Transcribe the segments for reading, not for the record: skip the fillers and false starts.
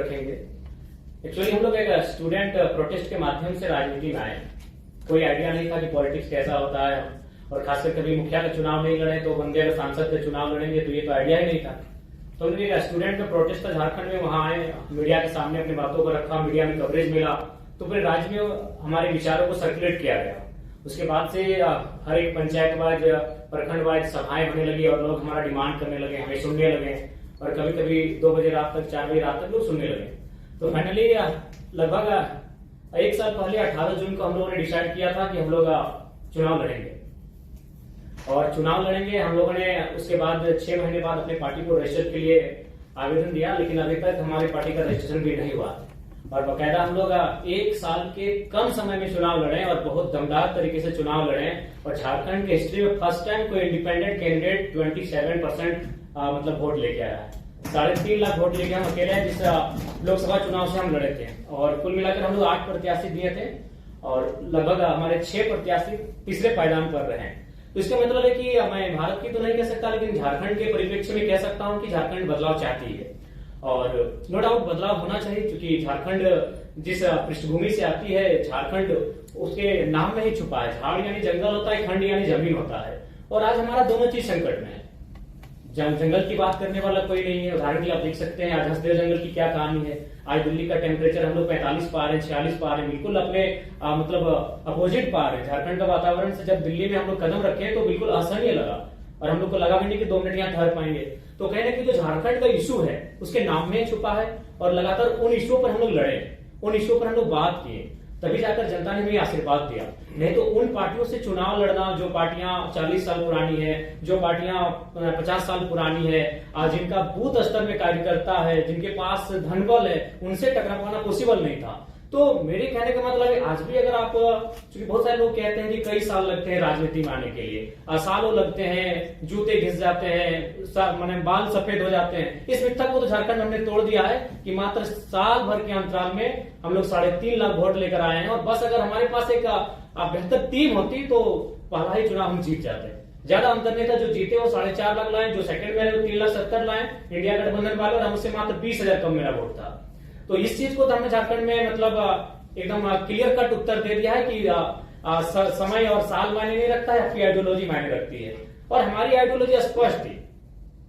रखेंगे। एक्चुअली हम लोग एक स्टूडेंट प्रोटेस्ट के माध्यम से राजनीति में आए। कोई आइडिया नहीं था कि पॉलिटिक्स कैसा होता है, और खासकर कभी मुखिया का चुनाव नहीं लड़े तो बंदे अगर सांसद का चुनाव लड़ेंगे तो ये तो आइडिया ही नहीं था। तो हमने एक स्टूडेंट का प्रोटेस्ट था झारखंड में, वहां आए, मीडिया के सामने अपनी बातों को रखा, मीडिया में कवरेज मिला, तो पूरे राज्य में हमारे विचारों को सर्कुलेट किया गया। उसके बाद से हर एक पंचायत वाइज, प्रखंड वाइज सभाएं होने लगी और लोग हमारा डिमांड करने लगे, हमें सुनने लगे, और कभी कभी 2 बजे रात तक, 4 बजे रात तक लोग सुनने लगे। तो फाइनली लगभग 1 साल पहले 18 जून को हम लोगों ने डिसाइड किया था कि हम लोग चुनाव लड़ेंगे, और चुनाव लड़ेंगे। हम लोगों ने उसके बाद 6 महीने बाद अपने पार्टी को रजिस्टर के लिए आवेदन दिया, लेकिन अभी तक हमारी पार्टी का रजिस्ट्रेशन भी नहीं हुआ। और बकायदा हम लोग 1 साल के कम समय में चुनाव लड़े और बहुत दमदार तरीके से चुनाव लड़े, और झारखंड के हिस्ट्री में फर्स्ट टाइम कोई इंडिपेंडेंट कैंडिडेट 27% मतलब वोट लेके आया है। 3.5 लाख वोट लेके हम अकेले हैं जिस लोकसभा चुनाव से हम लड़े थे, और कुल मिलाकर हम लोग 8 प्रत्याशी दिए थे, और लगभग हमारे 6 प्रत्याशी तीसरे पायदान पर रहे हैं। तो इसका मतलब है कि मैं भारत की तो नहीं कह सकता, लेकिन झारखंड के परिप्रेक्ष्य में कह सकता हूं कि झारखंड बदलाव चाहती है, और नो डाउट बदलाव होना चाहिए, क्योंकि झारखंड जिस पृष्ठभूमि से आती है, झारखंड उसके नाम में ही छुपा है। झाड़ यानी जंगल होता है, खंड यानी जमीन होता है, और आज हमारा दोनों चीज संकट में है। जंगल की बात करने वाला कोई नहीं है। उदाहरण के लिए आप देख सकते हैं आज हंसदेव जंगल की क्या कहानी है। आज दिल्ली का टेम्परेचर हम लोग 45 पा रहे हैं, 46 पा रहे हैं, बिल्कुल अपने मतलब अपोजिट पा रहे हैं। झारखंड का वातावरण से जब दिल्ली में हम लोग कदम रखे तो बिल्कुल असहनीय लगा, और हम लोग को लगा भी नहीं कि 2 मिनट यहाँ ठहर पाएंगे। तो कहने की जो झारखंड का इशू है उसके नाम में छुपा है, और लगातार उन इशुओं पर हम लोग लड़े, उन इशुओं पर हम लोग बात किए, तभी जाकर जनता ने हमें आशीर्वाद दिया। नहीं तो उन पार्टियों से चुनाव लड़ना जो पार्टियां 40 साल पुरानी है, जो पार्टियां 50 साल पुरानी है, जिनका बूथ स्तर में कार्यकर्ता है, जिनके पास धनबल है, उनसे टकरा पाना पॉसिबल नहीं था। तो मेरे कहने का मतलब है आज भी अगर आप, क्योंकि बहुत सारे लोग कहते हैं कि कई साल लगते हैं राजनीति में आने के लिए, सालों लगते हैं, जूते घिस जाते हैं, माने बाल सफेद हो जाते हैं, इस मिथ्या को तो झारखंड हमने तोड़ दिया है कि मात्र साल भर के अंतराल में हम लोग 3.5 लाख वोट लेकर आए हैं। और बस अगर हमारे पास एक बेहतर टीम होती तो पहला ही चुनाव हम जीत जाते। ज्यादा अंतर नहीं था, जो जीते वो 4.5 लाख लाए, जो सेकंड में 3,70,000 लाए इंडिया गठबंधन वाले, और हमसे मात्र 20,000 कम मेरा वोट था। तो इस चीज को तो हमने झारखंड में मतलब एकदम क्लियर कट उत्तर दे दिया है कि समय और साल मायने नहीं रखता है, आपकी आइडियोलॉजी मायने रखती है। और हमारी आइडियोलॉजी स्पष्ट थी।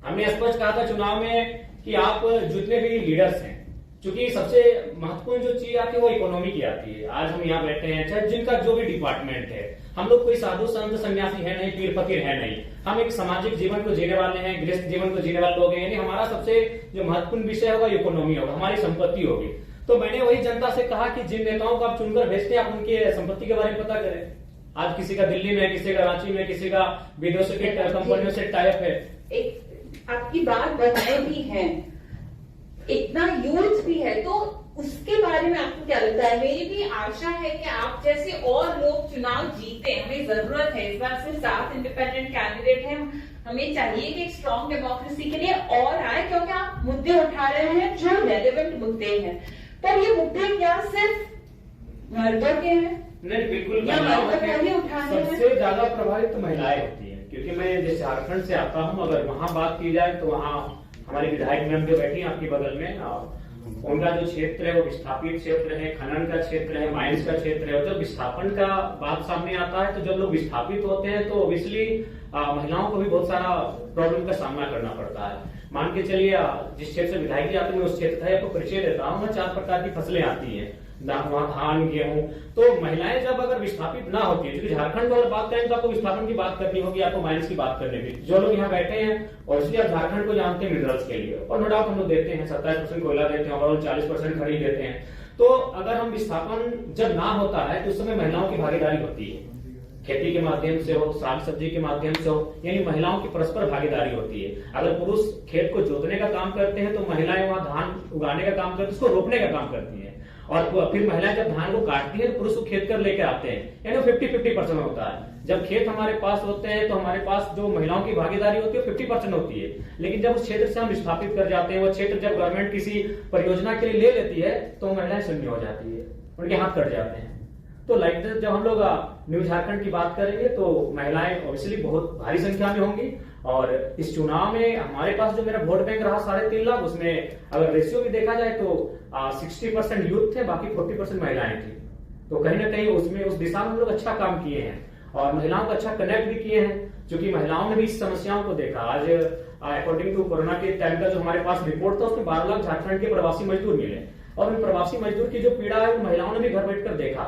हमने स्पष्ट कहा था चुनाव में कि आप जितने भी लीडर्स हैं, क्योंकि सबसे महत्वपूर्ण जो चीज आती है वो इकोनॉमी की आती है। आज हम यहाँ बैठे हैं, चाहे जिनका जो भी डिपार्टमेंट है, हम लोग कोई साधु संत सन्यासी है नहीं, पीर फकीर है नहीं, हम एक सामाजिक जीवन को जीने वाले हैं, गृहस्थ जीवन को जीने वाले लोग हैं। यानी हमारा सबसे जो महत्वपूर्ण विषय होगा इकोनॉमी होगा, हमारी संपत्ति होगी। तो मैंने वही जनता से कहा कि जिन नेताओं को आप चुनकर भेजते हैं, आप उनके संपत्ति के बारे में पता करें। आज किसी का दिल्ली में, किसी का रांची में, किसी का विदेशों के कंपनियों से टाइप है। एक आपकी बात बनाए भी है, इतना यूथ भी है, तो उसके बारे में आपको क्या लगता है? मेरी भी आशा है कि आप जैसे और लोग चुनाव जीते। हमें जरूरत है, इस बार सिर्फ 7 इंडिपेंडेंट कैंडिडेट हैं, हमें चाहिए कि एक स्ट्रॉन्ग डेमोक्रेसी के लिए और आए, क्योंकि आप मुद्दे उठा रहे हैं जो रेलेवेंट मुद्दे हैं। पर ये मुद्दे क्या सिर्फ मर्दों के हैं? नहीं, बिल्कुल सबसे ज्यादा प्रभावित तो महिलाएं होती है। क्योंकि मैं जिस झारखंड से आता हूँ, अगर वहाँ बात की जाए तो वहाँ हमारी विधायक मैम जो बैठी है आपकी बगल में, उनका जो क्षेत्र है वो विस्थापित क्षेत्र है, खनन का क्षेत्र है, माइंस का क्षेत्र है। और जब विस्थापन का बात सामने आता है तो जब लोग विस्थापित होते हैं तो ऑब्वियसली महिलाओं को भी बहुत सारा प्रॉब्लम का सामना करना पड़ता है। मान के चलिए जिस क्षेत्र से विधायक आते हैं उस क्षेत्र का आपको परिचय देता हूँ, 4 प्रकार की फसलें आती है, वहाँ धान, गेहूं। तो महिलाएं जब अगर विस्थापित ना होती है, क्योंकि झारखंड को अगर बात करें तो आपको विस्थापन की बात करनी होगी, आपको माइंस की बात करनी होगी। जो लोग यहाँ बैठे हैं और इसलिए आप झारखंड को जानते हैं मिनरल्स के लिए, और नो डाउट हम लोग देते हैं 27% कोयला देते हैं और 40% खरीद देते हैं। तो अगर हम विस्थापन जब ना होता है तो उस समय महिलाओं की भागीदारी होती है, खेती के माध्यम से हो, साग सब्जी के माध्यम से हो, यानी महिलाओं की परस्पर भागीदारी होती है। अगर पुरुष खेत को जोतने का काम करते हैं तो महिलाएं वहां धान उगाने का काम करती है, उसको रोपने का काम करती है। और फिर महिलाएं जब धान को काटती है तो पुरुष को खेत कर लेकर आते हैं, यानी 50-50% होता है। जब खेत हमारे पास होते हैं तो हमारे पास जो महिलाओं की भागीदारी होती है 50% होती है। लेकिन जब उस क्षेत्र से हम विस्थापित कर जाते हैं, वो क्षेत्र जब गवर्नमेंट किसी परियोजना के लिए ले लेती है तो महिलाएं शून्य हो जाती है, उनके हाथ कट जाते हैं। तो लाइक जब हम लोग न्यू झारखंड की बात करेंगे तो महिलाएं ऑब्वियसली बहुत भारी संख्या में होंगी, और इस चुनाव में हमारे पास जो मेरा वोट बैंक रहा 3.5 लाख, उसमें अगर रेशियो भी देखा जाए तो 60% यूथ थे, बाकी 40% महिलाएं थी। तो कहीं ना कहीं उसमें उस दिशा में हम लोग अच्छा काम किए हैं और महिलाओं को अच्छा कनेक्ट भी किए हैं, क्योंकि महिलाओं ने भी इस समस्याओं को देखा। आज अकॉर्डिंग टू कोरोना के टाइम का जो हमारे पास रिपोर्ट था, उसमें 12 लाख झारखंड के प्रवासी मजदूर मिले और उन प्रवासी मजदूर की जो पीड़ा है, उन महिलाओं ने भी घर बैठकर देखा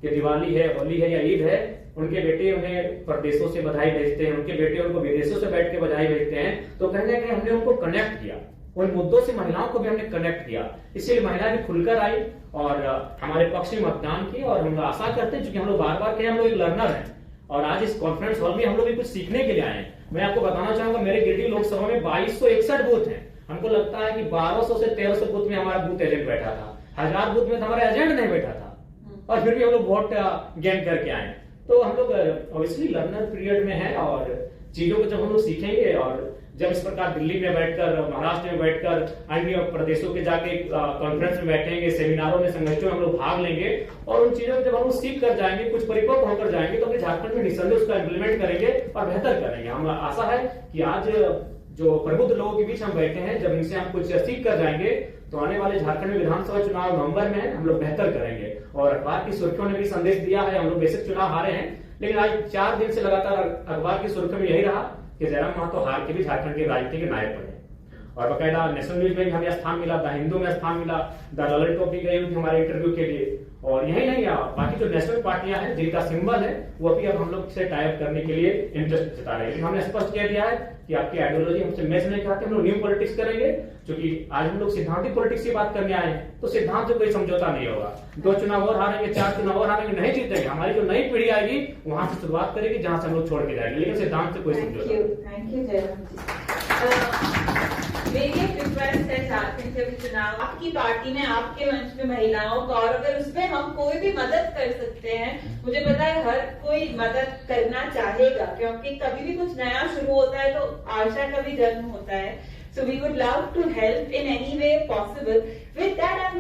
कि दिवाली है, होली है या ईद है, उनके बेटे उन्हें प्रदेशों से बधाई भेजते हैं, उनके बेटे उनको विदेशों से बैठ के बधाई भेजते हैं। तो कहीं ना कहीं हमने उनको कनेक्ट किया, उन मुद्दों से महिलाओं को भी हमने कनेक्ट किया, इसलिए महिलाएं भी खुलकर आई और हमारे पक्ष में मतदान की। और हम आशा करते हैं, क्योंकि हम लोग बार बार कहें हम लोग एक लर्नर हैं और आज इस कॉन्फ्रेंस हॉल में हम लोग भी कुछ सीखने के लिए आए हैं। मैं आपको बताना चाहूंगा, मेरे गिरिडीह लोकसभा में 2261 बूथ हैं। हमको लगता है कि 1200 से 1300 बूथ में हमारा बूथ एजेंट बैठा था, 1000 बूथ में तो हमारा एजेंट नहीं बैठा था, और फिर भी हम लोग वोट गेन करके आए। तो हम लोग ऑब्वियसली लर्नर पीरियड में है और चीजों को जब हम लोग सीखेंगे और जब इस प्रकार दिल्ली में बैठकर, महाराष्ट्र में बैठकर, अन्य प्रदेशों के जाके कॉन्फ्रेंस में बैठेंगे, सेमिनारों में, संगठनों में हम लोग भाग लेंगे और उन चीजों को जब हम लोग सीख कर जाएंगे, कुछ परिपक्व होकर जाएंगे, तो अपने झारखंड में निसंदेह उसका इम्प्लीमेंट करेंगे और बेहतर करेंगे। हम आशा है कि आज जो प्रबुद्ध लोगों के बीच हम बैठे हैं, जब इनसे हम कुछ सीख कर जाएंगे तो आने वाले झारखंड में विधानसभा चुनाव नवंबर में है, हम लोग बेहतर करेंगे। और अखबार की सुर्खियों ने भी संदेश दिया है, हम लोग बेशक चुनाव हारे हैं, लेकिन आज 4 दिन से लगातार अखबार की सुर्खियों में यही रहा कि जयराम महतो हार के भी झारखंड के राजनीति के नायक बने। और बकायदा नेशनल न्यूज में भी हमें स्थान मिला, द हिंदू में स्थान मिला, द ललित टॉपिक गई थी हमारे इंटरव्यू के लिए। और यही नहीं, बाकी जो नेशनल पार्टियां हैं जिनका सिंबल है, वो भी अब हम लोग से टाइप करने के लिए इंटरेस्ट जता रहे हैं। लेकिन हमने स्पष्ट कह दिया है कि आपकी आइडियोलॉजी हमसे मैच नहीं खाती, हम लोग न्यू पॉलिटिक्स करेंगे, क्योंकि आज हम लोग सिद्धांतिक पॉलिटिक्स की बात करने आए हैं, तो सिद्धांत से कोई समझौता नहीं होगा। 2 चुनाव और हारेंगे, 4 चुनाव और हारेंगे, नहीं जीतेंगे। हमारी जो नई पीढ़ी आएगी वहां से शुरुआत करेगी जहां से हम लोग छोड़ के जाएंगे, लेकिन सिद्धांत से कोई समझौता नहीं। थैंक यू जयराम जी। मेरी एक रिक्वेस्ट है, झारखंड के चुनाव आपकी पार्टी में, आपके मंच में महिलाओं का, और अगर उसमें हम कोई भी मदद कर सकते हैं, मुझे पता है हर कोई मदद करना चाहेगा, क्योंकि कभी भी कुछ नया शुरू होता है तो आशा का भी जन्म होता है। So we would love to help in any way possible. With that, I'm